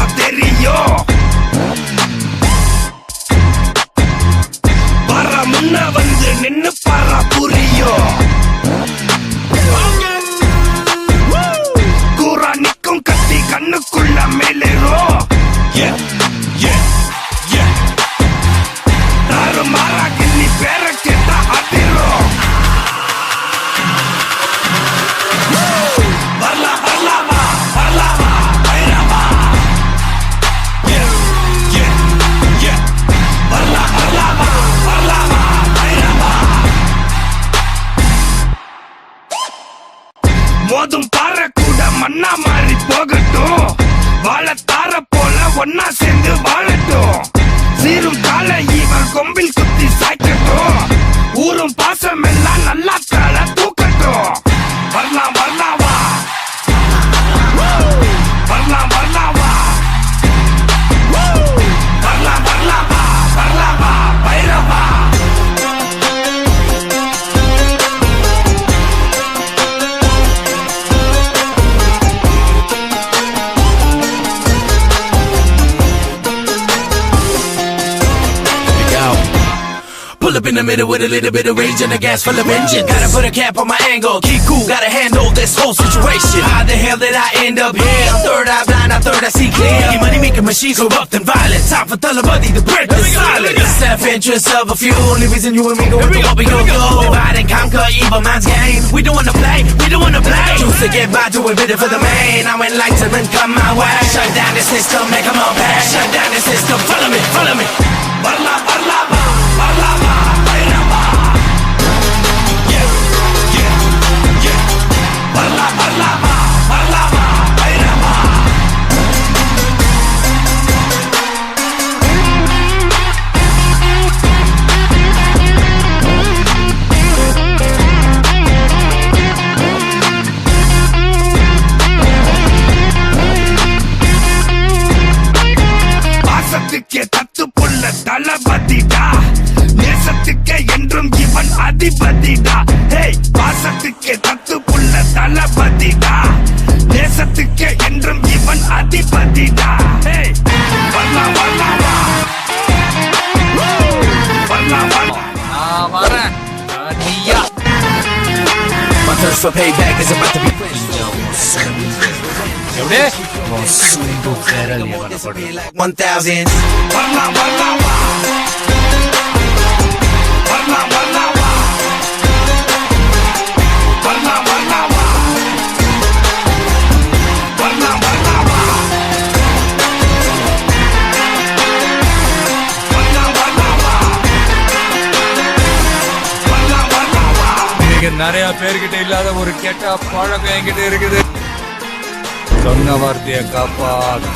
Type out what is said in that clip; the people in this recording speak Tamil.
பாரா தெரியும். பாரா முன்ன வந்து நின்னு பாரா புரியும். கூரா நிக்கும் கத்தி கண்ணுக்குள்ள மேலேறும். தாறு மாறா கிள்ளி பேர கேட்டா அதிரும். மோதும் பாறை கூட மண்ணா மாறி போகட்டும். வாழ தார போல ஒன்னா சேர்ந்து வாழட்டும். சீரும் கால இவன் கொம்பில் குத்தி சாய்க்கட்டும். ஊரும் பாசம் எல்லாம் நல்லா கால தூக்கட்டும். வரலாம் வரலாவா, வரலாம் வரலாவா, வரலாம் வரலாவா, வரலாவா Bairavaa. Pull up in the middle with a little bit of rage and a gas full of engine. Gotta put a cap on my angle, keep cool, gotta handle this whole situation. How the hell did I end up here? Third eye blind, I third I see clear. Money making machines corrupt and violent. Time for Talabadi to break the silence. Self-interest of a few, only reason you and me go into what we gon' do. Divide and conquer evil man's game. We don't wanna play, we don't wanna play. Choose to get by, do it better for the main. Now enlightenment come my way. Shut down the system, make them all pay. Shut down the system, follow me, follow me. Barla, barla, barla, barla. பாசத்துக்கே தத்து புள்ள தளபதிடா. நேசத்துக்கே என்றும் இவன் அதிபதிடா. ஹேய், பாசத்துக்கே தத்து புள்ள தளபதிடா. நேசத்துக்கே என்றும் இவன் அதிபதிடா. ஹேய், வரலாம் வரலாவா, வரலாம் வரலாம். வரேன் நீயா. My thirst for payback is about to be quenched. எப்படியே சுண்டு பேரல் 1000. வரலாம் வரலாவா, வரலாம் வரலாவா, வரலாம் வரலாவா, வரலாம் வரலாவா, வரலாம் வரலாவா, வரலாம் வரலாவா. இன்னைக்கு நிறைய பேர்கிட்ட இல்லாத ஒரு கெட்ட பழக்கம் என்கிட்ட இருக்குது. சொன்ன வார்த்தையை காப்பாத்து.